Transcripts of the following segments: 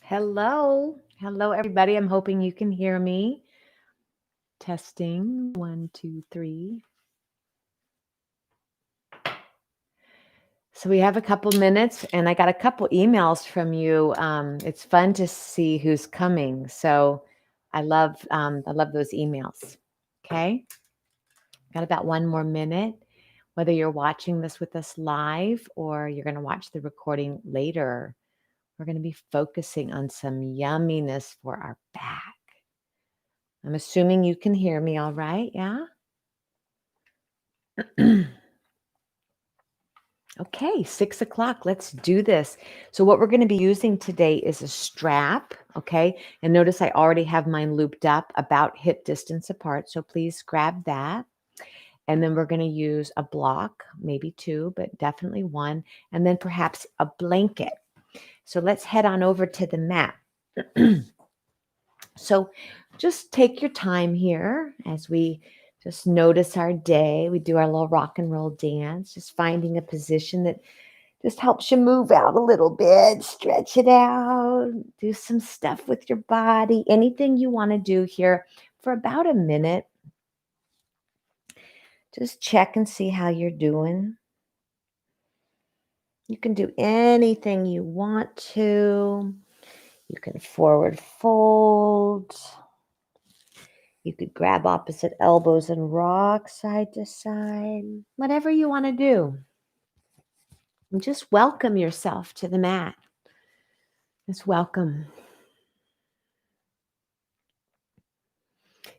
Hello. Hello, everybody. I'm hoping you can hear me. Testing. One, two, three. So we have a couple minutes, and I got a couple emails from you. It's fun to see who's coming. So I love those emails. Okay. Got about one more minute. Whether you're watching this with us live or you're going to watch the recording later, we're going to be focusing on some yumminess for our back. I'm assuming you can hear me all right, yeah? Okay, 6 o'clock, let's do this. So what we're gonna be using today is a strap, okay? And notice I already have mine looped up about hip distance apart, so please grab that. And then we're gonna use a block, maybe two, but definitely one, and then perhaps a blanket. So let's head on over to the mat. So just take your time here as we just notice our day. We do our little rock and roll dance, just finding a position that just helps you move out a little bit, stretch it out, do some stuff with your body, anything you want to do here for about a minute. Just check and see how you're doing. You can do anything you want to. You can forward fold. You could grab opposite elbows and rock side to side, whatever you want to do. And just welcome yourself to the mat. Just welcome.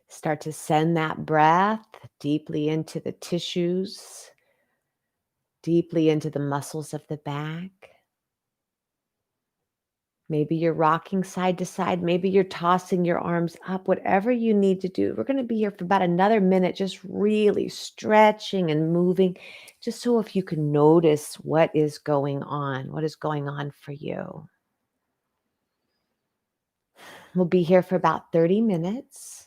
Start to send that breath deeply into the tissues, deeply into the muscles of the back. Maybe you're rocking side to side. Maybe you're tossing your arms up, whatever you need to do. We're going to be here for about another minute, just really stretching and moving, just so if you can notice what is going on for you. We'll be here for about 30 minutes.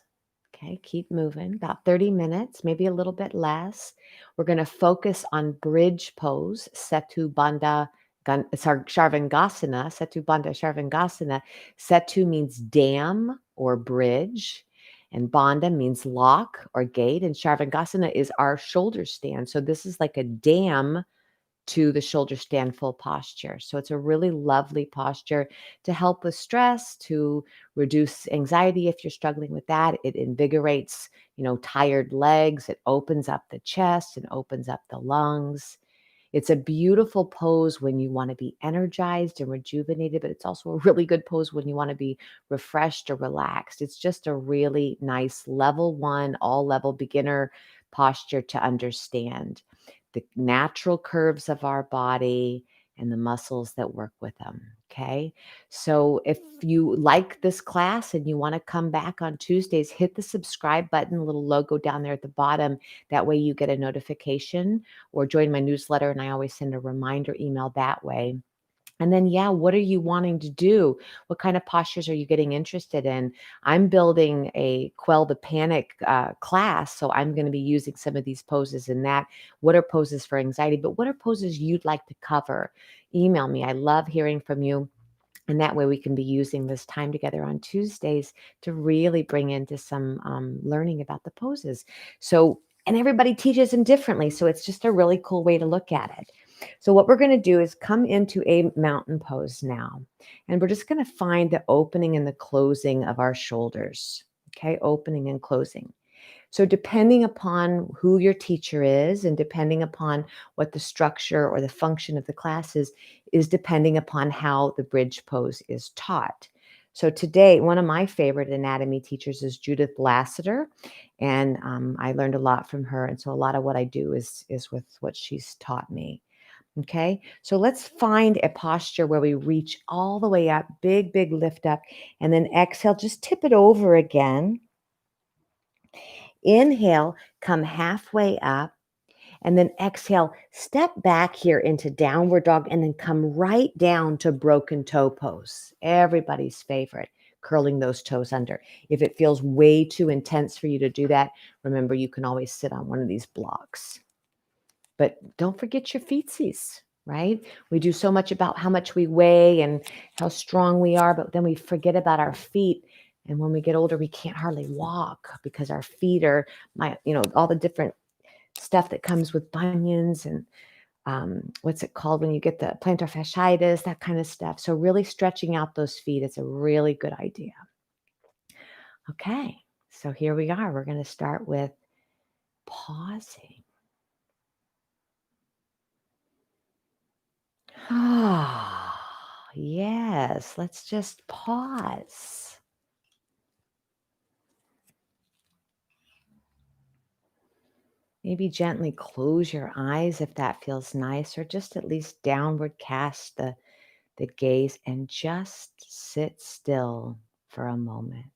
Okay, keep moving. About 30 minutes, maybe a little bit less. We're going to focus on bridge pose, Setu Bandha Sarvangasana, Setu Bandha Sarvangasana. Setu means dam or bridge, and Bandha means lock or gate, and Sarvangasana is our shoulder stand. So this is like a dam to the shoulder stand full posture. So it's a really lovely posture to help with stress, to reduce anxiety if you're struggling with that. It invigorates, tired legs. It opens up the chest and opens up the lungs. It's a beautiful pose when you want to be energized and rejuvenated, but it's also a really good pose when you want to be refreshed or relaxed. It's just a really nice level one, all level beginner posture to understand the natural curves of our body and the muscles that work with them. Okay. So if you like this class and you want to come back on Tuesdays, hit the subscribe button, a little logo down there at the bottom. That way you get a notification, or join my newsletter, and I always send a reminder email that way. And then, what are you wanting to do? What kind of postures are you getting interested in? I'm building a Quell the Panic class, so I'm going to be using some of these poses in that. What are poses for anxiety? But what are poses you'd like to cover? Email me. I love hearing from you. And that way we can be using this time together on Tuesdays to really bring into some learning about the poses. So, and everybody teaches them differently. So it's just a really cool way to look at it. So what we're going to do is come into a mountain pose now. And we're just going to find the opening and the closing of our shoulders. Okay, opening and closing. So depending upon who your teacher is and depending upon what the structure or the function of the class is depending upon how the bridge pose is taught. So today, one of my favorite anatomy teachers is Judith Lassiter, and I learned a lot from her. And so a lot of what I do is with what she's taught me. Okay, so let's find a posture where we reach all the way up, big, big lift up, and then exhale, just tip it over again. Inhale, come halfway up, and then exhale, step back here into downward dog, and then come right down to broken toe pose. Everybody's favorite, curling those toes under. If it feels way too intense for you to do that, remember you can always sit on one of these blocks. But don't forget your feetsies, right? We do so much about how much we weigh and how strong we are, but then we forget about our feet. And when we get older, we can't hardly walk because our feet are all the different stuff that comes with bunions and what's it called when you get the plantar fasciitis, that kind of stuff. So really stretching out those feet is a really good idea. Okay, so here we are. We're going to start with pausing. Ah, yes, let's just pause. Maybe gently close your eyes if that feels nice, or just at least downward cast the gaze and just sit still for a moment.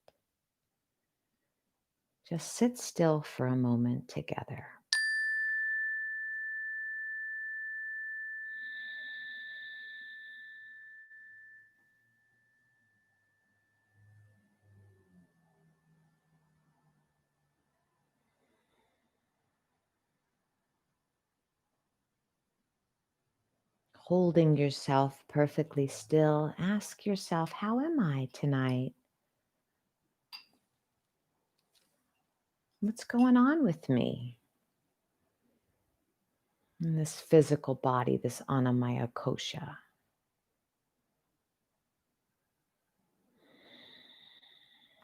Just sit still for a moment together. Holding yourself perfectly still, ask yourself, how am I tonight? What's going on with me in this physical body, this anamaya kosha?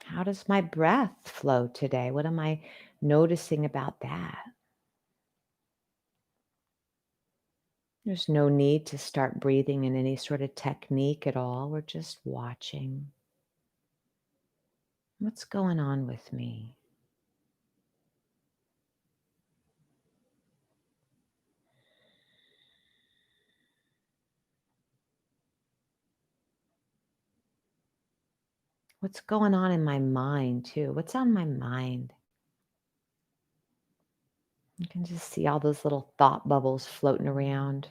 How does my breath flow today? What am I noticing about that? There's no need to start breathing in any sort of technique at all. We're just watching. What's going on with me? What's going on in my mind, too? What's on my mind? You can just see all those little thought bubbles floating around.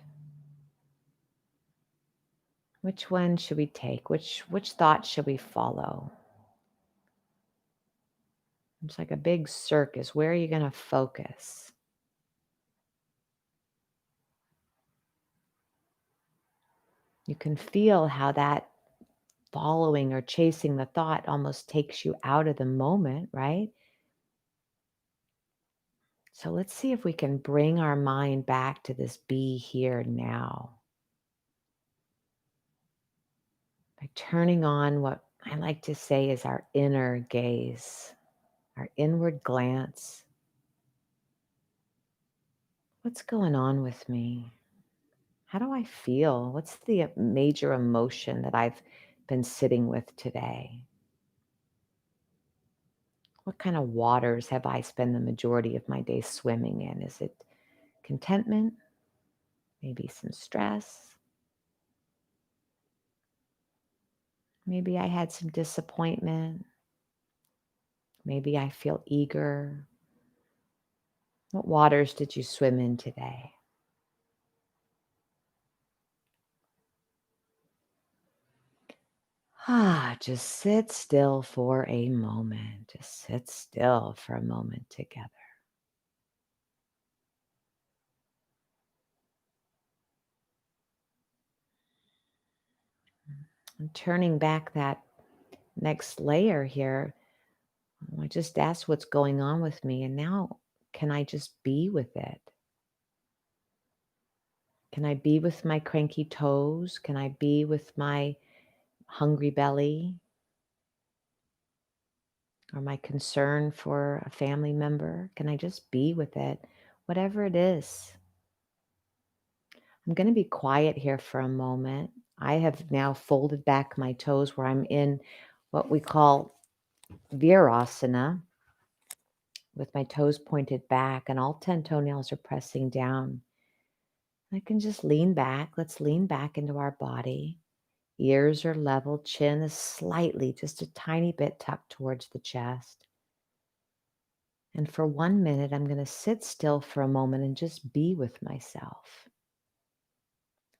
Which one should we take? Which thought should we follow? It's like a big circus. Where are you going to focus? You can feel how that following or chasing the thought almost takes you out of the moment, right? So let's see if we can bring our mind back to this be here now by turning on what I like to say is our inner gaze, our inward glance. What's going on with me? How do I feel? What's the major emotion that I've been sitting with today? What kind of waters have I spent the majority of my day swimming in? Is it contentment? Maybe some stress? Maybe I had some disappointment. Maybe I feel eager. What waters did you swim in today? Just sit still for a moment. Just sit still for a moment together. And turning back that next layer here, I just asked what's going on with me, and now can I just be with it? Can I be with my cranky toes? Can I be with my hungry belly or my concern for a family member? Can I just be with it? Whatever it is. I'm going to be quiet here for a moment. I have now folded back my toes where I'm in what we call Virasana with my toes pointed back and all 10 toenails are pressing down. I can just lean back. Let's lean back into our body. Ears are level, chin is slightly, just a tiny bit tucked towards the chest. And for 1 minute, I'm going to sit still for a moment and just be with myself.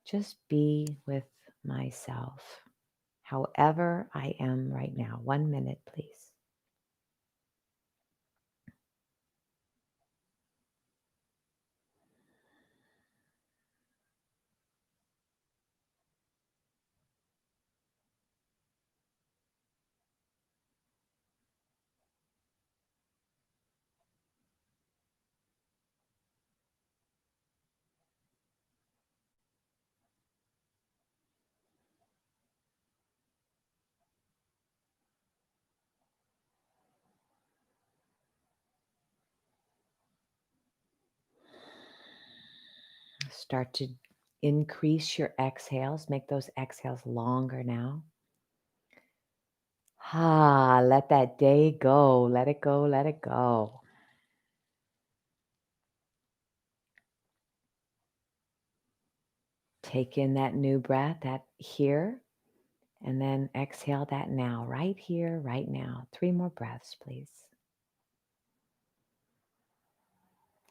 Just be with myself, however I am right now. 1 minute, please. Start to increase your exhales. Make those exhales longer now. Let that day go. Let it go. Let it go. Take in that new breath, that here, and then exhale that now, right here, right now. 3 more breaths, please.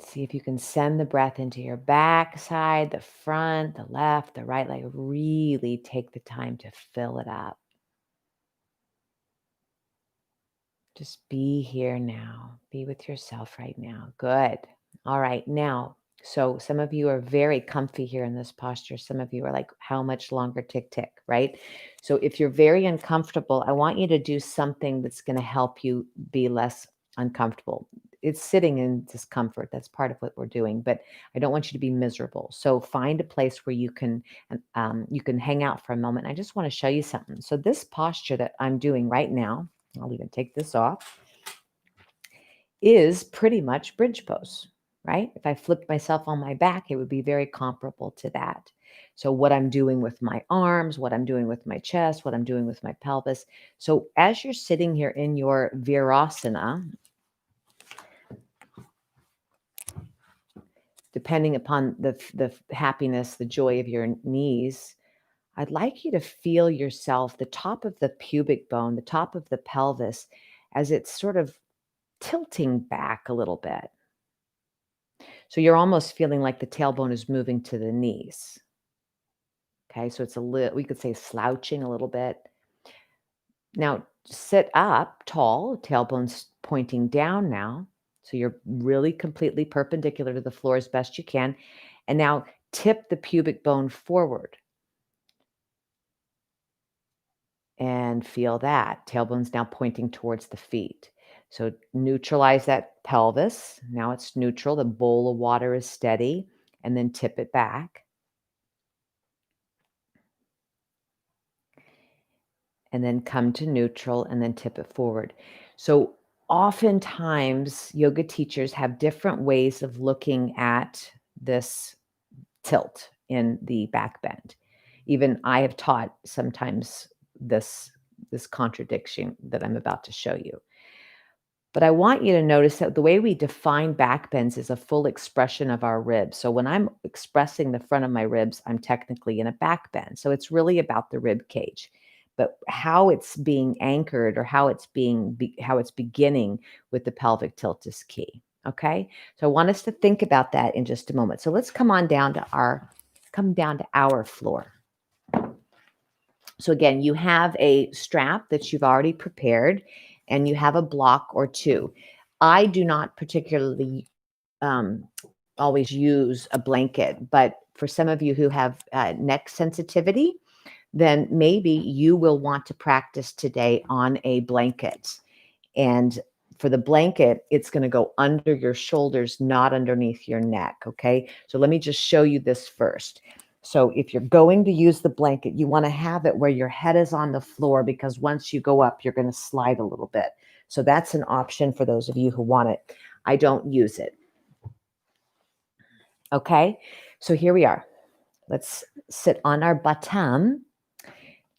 See if you can send the breath into your back side, the front, the left, the right leg. Really take the time to fill it up. Just be here now. Be with yourself right now. Good. All right. Now, so some of you are very comfy here in this posture. Some of you are like, how much longer? Tick, tick, right? So if you're very uncomfortable, I want you to do something that's going to help you be less uncomfortable. It's sitting in discomfort. That's part of what we're doing, but I don't want you to be miserable. So find a place where you can hang out for a moment. I just want to show you something. So this posture that I'm doing right now, I'll even take this off, is pretty much bridge pose, right? If I flipped myself on my back, it would be very comparable to that. So what I'm doing with my arms, what I'm doing with my chest, what I'm doing with my pelvis. So as you're sitting here in your Virasana, depending upon the happiness, the joy of your knees, I'd like you to feel yourself, the top of the pubic bone, the top of the pelvis, as it's sort of tilting back a little bit. So you're almost feeling like the tailbone is moving to the knees. Okay, so it's a little, we could say slouching a little bit. Now sit up tall, tailbone's pointing down now. So you're really completely perpendicular to the floor as best you can. And now tip the pubic bone forward and feel that. Tailbone's now pointing towards the feet. So neutralize that pelvis. Now it's neutral. The bowl of water is steady. And then tip it back. And then come to neutral and then tip it forward. So oftentimes yoga teachers have different ways of looking at this tilt in the back bend. Even I have taught sometimes this contradiction that I'm about to show you. But I want you to notice that the way we define back bends is a full expression of our ribs. So when I'm expressing the front of my ribs, I'm technically in a back bend. So it's really about the rib cage. But how it's being anchored or how it's how it's beginning with the pelvic tilt is key. Okay? So I want us to think about that in just a moment. So let's come down to our floor. So again, you have a strap that you've already prepared and you have a block or two. I do not particularly um, always use a blanket, but for some of you who have neck sensitivity, then maybe you will want to practice today on a blanket. And for the blanket, it's going to go under your shoulders, not underneath your neck. Okay. So let me just show you this first. So if you're going to use the blanket, you want to have it where your head is on the floor, because once you go up, you're going to slide a little bit. So that's an option for those of you who want it. I don't use it. Okay. So here we are. Let's sit on our bottom.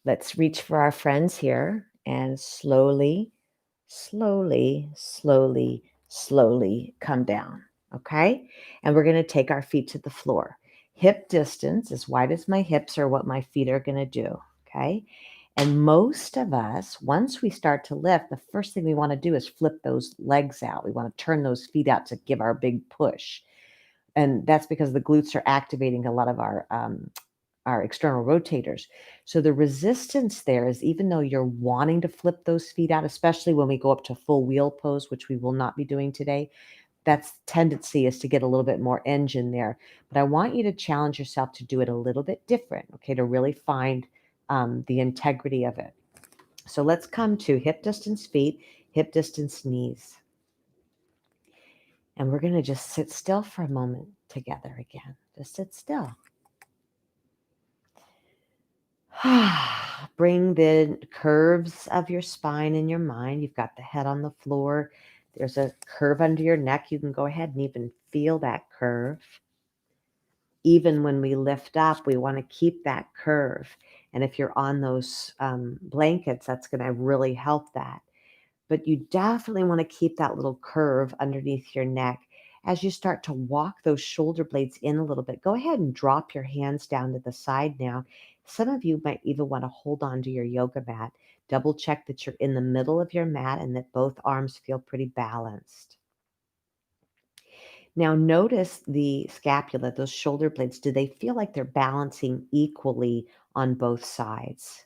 Let's reach for our friends here and slowly, slowly, slowly, slowly come down. Okay. And we're going to take our feet to the floor. Hip distance, as wide as my hips, are what my feet are going to do. Okay. And most of us, once we start to lift, the first thing we want to do is flip those legs out. We want to turn those feet out to give our big push. And that's because the glutes are activating a lot of our external rotators. So the resistance there is, even though you're wanting to flip those feet out, especially when we go up to full wheel pose, which we will not be doing today, that's tendency is to get a little bit more engine there. But I want you to challenge yourself to do it a little bit different, okay, to really find the integrity of it. So let's come to hip distance feet, hip distance knees. And we're going to just sit still for a moment together again. Just sit still. Bring the curves of your spine in your mind. You've got the head on the floor. There's a curve under your neck. You can go ahead and even feel that curve. even when we lift up, we want to keep that curve. And if you're on those blankets, that's going to really help that. But you definitely want to keep that little curve underneath your neck. As you start to walk those shoulder blades in a little bit, go ahead and drop your hands down to the side now. Some of you might even want to hold on to your yoga mat. Double check that you're in the middle of your mat and that both arms feel pretty balanced. Now notice the scapula, those shoulder blades. Do they feel like they're balancing equally on both sides?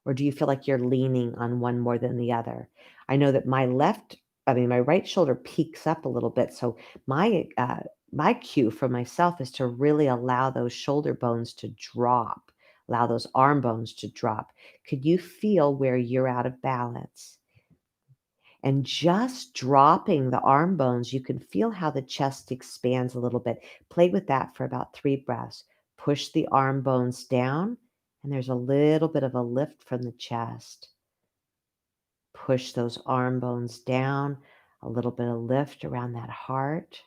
Or do you feel like you're leaning on one more than the other? I know that my right shoulder peaks up a little bit. So my cue for myself is to really allow those shoulder bones to drop, allow those arm bones to drop. Could you feel where you're out of balance? And just dropping the arm bones, you can feel how the chest expands a little bit. Play with that for about 3 breaths. Push the arm bones down, and there's a little bit of a lift from the chest. Push those arm bones down, a little bit of lift around that heart.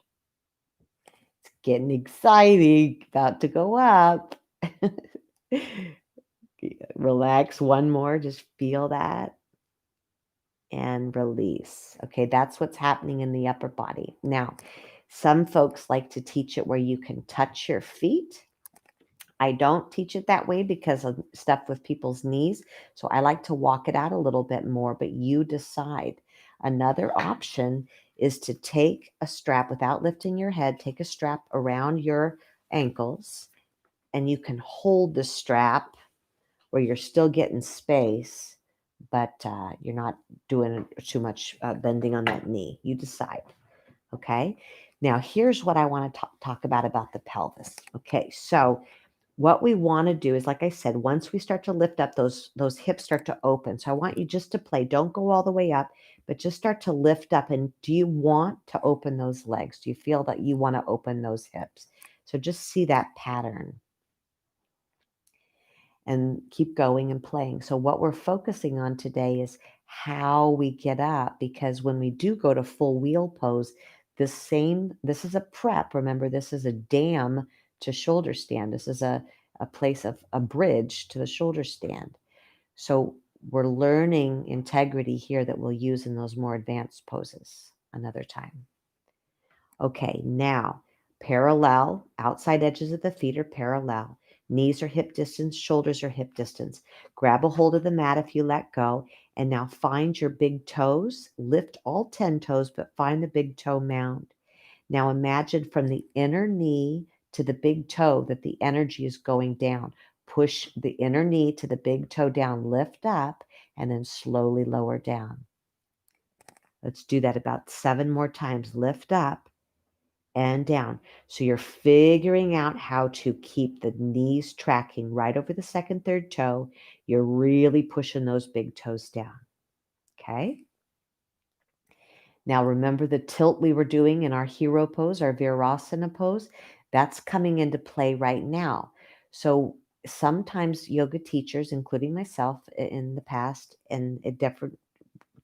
It's getting exciting, about to go up. Relax one more, just feel that. And release. Okay, that's what's happening in the upper body. Now, some folks like to teach it where you can touch your feet. I don't teach it that way because of stuff with people's knees. So I like to walk it out a little bit more, but you decide. Another option is to take a strap without lifting your head, take a strap around your ankles, and you can hold the strap where you're still getting space, but you're not doing too much bending on that knee. You decide. Okay. Now, here's what I want to talk about the pelvis. Okay. So, what we want to do is, like I said, once we start to lift up, those hips start to open. So, I want you just to play. Don't go all the way up, but just start to lift up. And do you want to open those legs? Do you feel that you want to open those hips? So, just see that pattern and keep going and playing. So what we're focusing on today is how we get up, because when we do go to full wheel pose, this is a prep. Remember, this is a dam to shoulder stand. This is a place of a bridge to the shoulder stand. So we're learning integrity here that we'll use in those more advanced poses another time. Okay, now parallel, outside edges of the feet are parallel. Knees are hip distance, shoulders are hip distance. Grab a hold of the mat if you let go. And now find your big toes. Lift all 10 toes, but find the big toe mound. Now imagine from the inner knee to the big toe that the energy is going down. Push the inner knee to the big toe down, lift up, and then slowly lower down. Let's do that about 7 more times. Lift up and down. So you're figuring out how to keep the knees tracking right over the second, third toe. You're really pushing those big toes down. Okay. Now remember the tilt we were doing in our hero pose, our Virasana pose? That's coming into play right now. So sometimes yoga teachers, including myself in the past and at different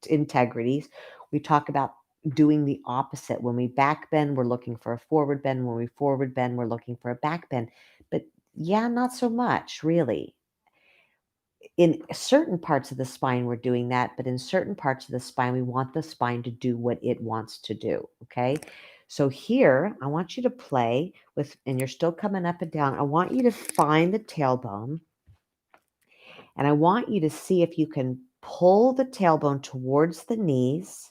integrities, we talk about doing the opposite. When we back bend, we're looking for a forward bend. When we forward bend, we're looking for a back bend. But yeah, not so much really. In certain parts of the spine, we're doing that, but in certain parts of the spine, we want the spine to do what it wants to do. Okay. So here, I want you to play with, and you're still coming up and down. I want you to find the tailbone, and I want you to see if you can pull the tailbone towards the knees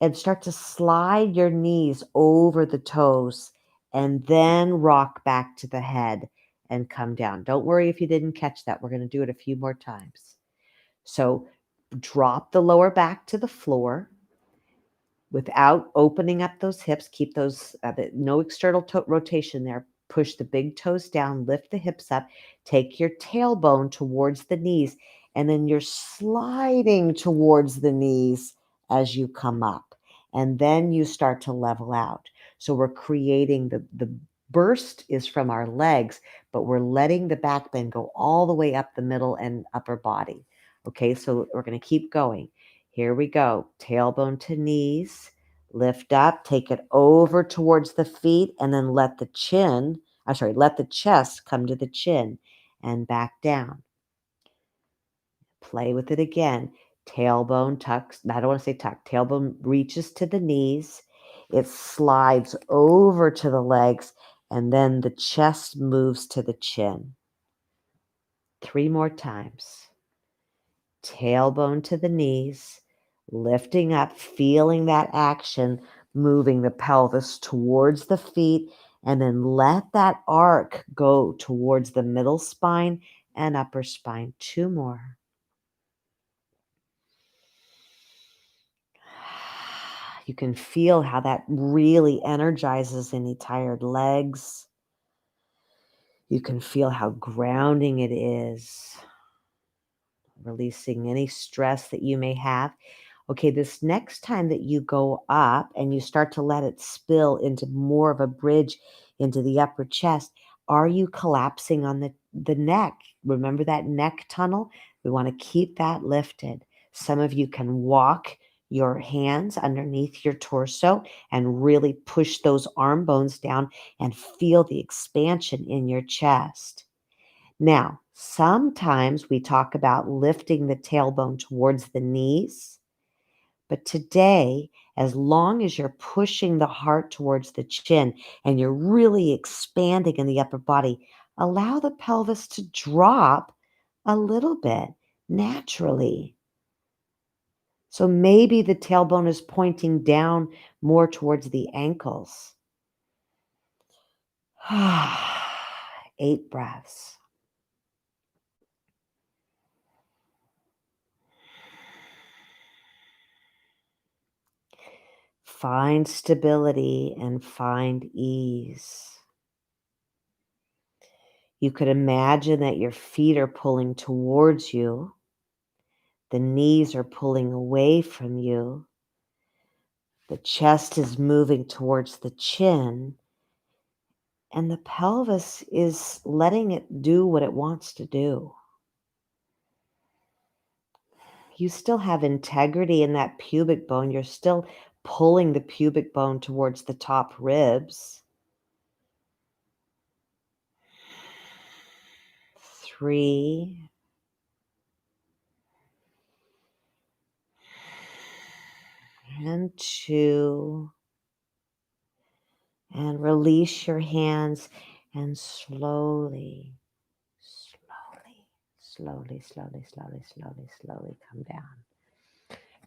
and start to slide your knees over the toes and then rock back to the head and come down. Don't worry if you didn't catch that. We're going to do it a few more times. So drop the lower back to the floor without opening up those hips. Keep those, no external rotation there. Push the big toes down, lift the hips up, take your tailbone towards the knees, and then you're sliding towards the knees as you come up. And then you start to level out. So we're creating the burst is from our legs, but we're letting the back bend go all the way up the middle and upper body. Okay, so we're going to keep going. Here we go. Tailbone to knees. Lift up, take it over towards the feet, and then let the chest come to the chin and back down. Play with it again. Tailbone tucks, I don't want to say tuck, tailbone reaches to the knees. It slides over to the legs, and then the chest moves to the chin. 3 more times. Tailbone to the knees, lifting up, feeling that action, moving the pelvis towards the feet, and then let that arc go towards the middle spine and upper spine. 2 more. You can feel how that really energizes any tired legs. You can feel how grounding it is, releasing any stress that you may have. Okay, this next time that you go up and you start to let it spill into more of a bridge into the upper chest, are you collapsing on the neck? Remember that neck tunnel? We want to keep that lifted. Some of you can walk your hands underneath your torso and really push those arm bones down and feel the expansion in your chest. Now, sometimes we talk about lifting the tailbone towards the knees, but today, as long as you're pushing the heart towards the chin and you're really expanding in the upper body, allow the pelvis to drop a little bit naturally. So maybe the tailbone is pointing down more towards the ankles. 8 breaths. Find stability and find ease. You could imagine that your feet are pulling towards you. The knees are pulling away from you. The chest is moving towards the chin. And the pelvis is letting it do what it wants to do. You still have integrity in that pubic bone. You're still pulling the pubic bone towards the top ribs. 3. And 2. And release your hands and slowly come down.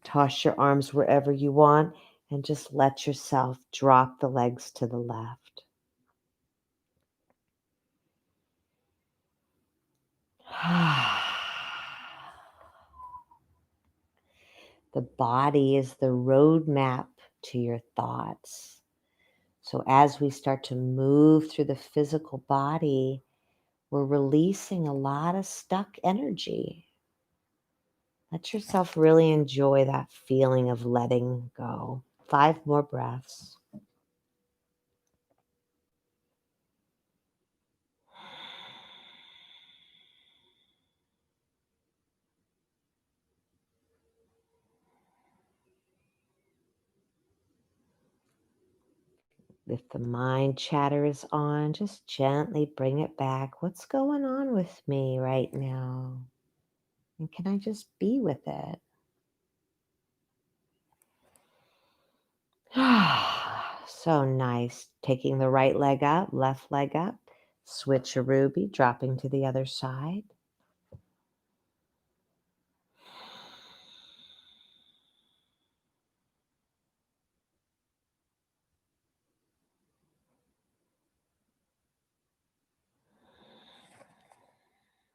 Toss your arms wherever you want and just let yourself drop the legs to the left. The body is the roadmap to your thoughts. So as we start to move through the physical body, we're releasing a lot of stuck energy. Let yourself really enjoy that feeling of letting go. 5 more breaths. If the mind chatter is on, just gently bring it back. What's going on with me right now? And can I just be with it? So nice. Taking the right leg up, left leg up, switch a ruby, dropping to the other side.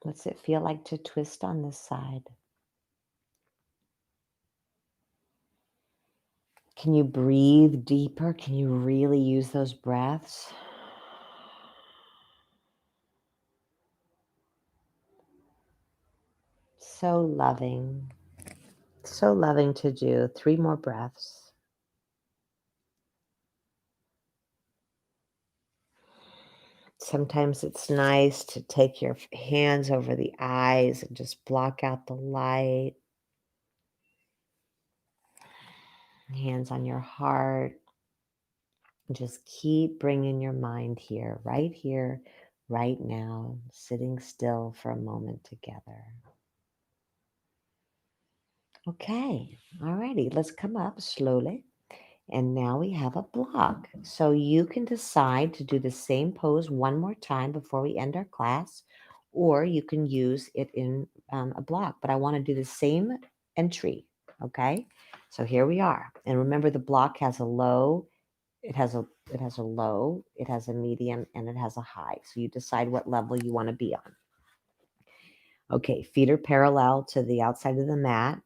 What's it feel like to twist on this side? Can you breathe deeper? Can you really use those breaths? So loving to do. 3 more breaths. Sometimes it's nice to take your hands over the eyes and just block out the light. Hands on your heart. Just keep bringing your mind here, right now, sitting still for a moment together. Okay, all righty, let's come up slowly. And now we have a block. So you can decide to do the same pose one more time before we end our class, or you can use it in a block. But I want to do the same entry, okay? So here we are. And remember, the block has a low, low, it has a medium, and it has a high. So you decide what level you want to be on. Okay, feet are parallel to the outside of the mat.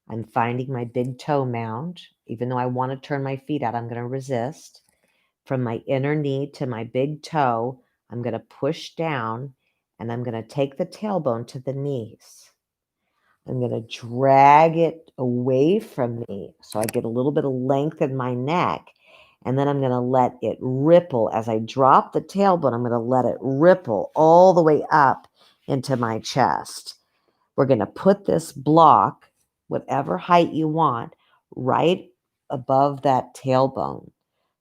I'm finding my big toe mound. Even though I want to turn my feet out, I'm going to resist. From my inner knee to my big toe, I'm going to push down, and I'm going to take the tailbone to the knees. I'm going to drag it away from me so I get a little bit of length in my neck. And then I'm going to let it ripple. As I drop the tailbone, I'm going to let it ripple all the way up into my chest. We're going to put this block, whatever height you want, right above that tailbone.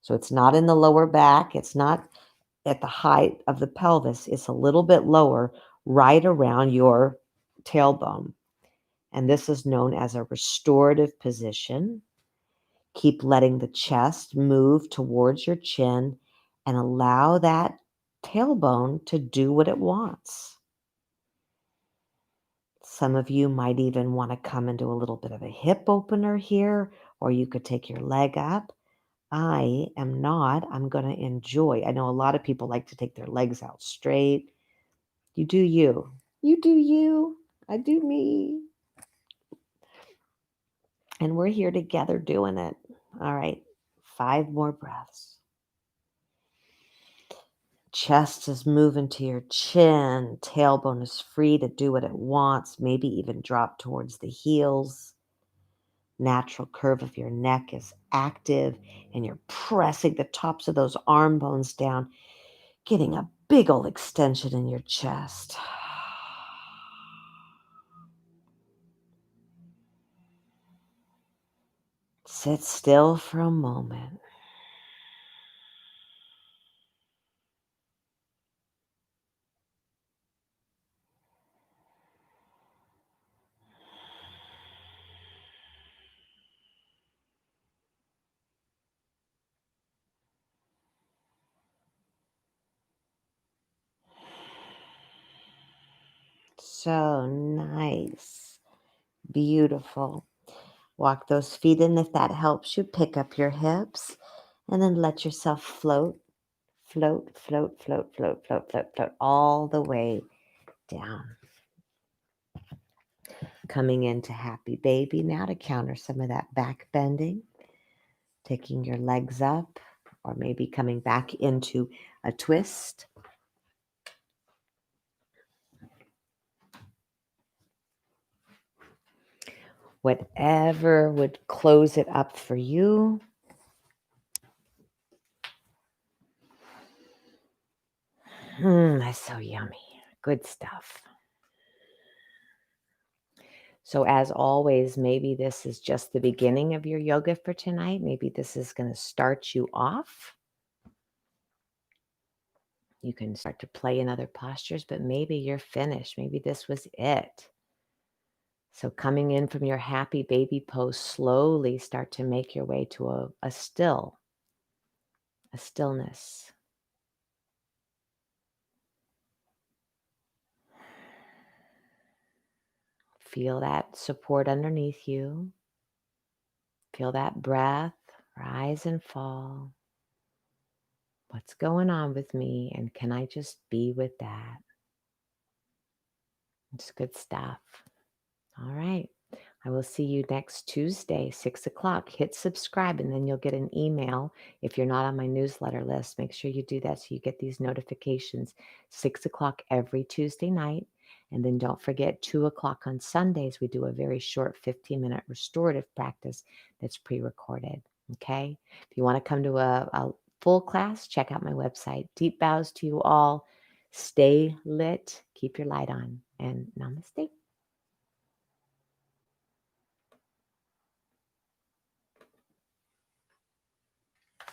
So it's not in the lower back. It's not at the height of the pelvis. It's a little bit lower, right around your tailbone. And this is known as a restorative position. Keep letting the chest move towards your chin and allow that tailbone to do what it wants. Some of you might even want to come into a little bit of a hip opener here, or you could take your leg up. I am not. I'm going to enjoy. I know a lot of people like to take their legs out straight. You do you. You do you. I do me. And we're here together doing it. All right. 5 more breaths. Chest is moving to your chin. Tailbone is free to do what it wants. Maybe even drop towards the heels. Natural curve of your neck is active, and you're pressing the tops of those arm bones down, getting a big old extension in your chest. Sit still for a moment. So nice. Beautiful. Walk those feet in if that helps you. Pick up your hips and then let yourself float, float, float, float, float, float, float, float all the way down. Coming into happy baby now to counter some of that back bending. Taking your legs up or maybe coming back into a twist. Whatever would close it up for you. That's so yummy. Good stuff. So as always, maybe this is just the beginning of your yoga for tonight. Maybe this is going to start you off. You can start to play in other postures, but maybe you're finished. Maybe this was it. So coming in from your happy baby pose, slowly start to make your way to a stillness. Feel that support underneath you. Feel that breath rise and fall. What's going on with me? And can I just be with that? It's good stuff. All right. I will see you next Tuesday, 6 o'clock. Hit subscribe and then you'll get an email. If you're not on my newsletter list, make sure you do that so you get these notifications 6 o'clock every Tuesday night. And then don't forget 2 o'clock on Sundays, we do a very short 15-minute restorative practice that's pre-recorded. Okay. If you want to come to a full class, check out my website. Deep bows to you all. Stay lit. Keep your light on. And namaste.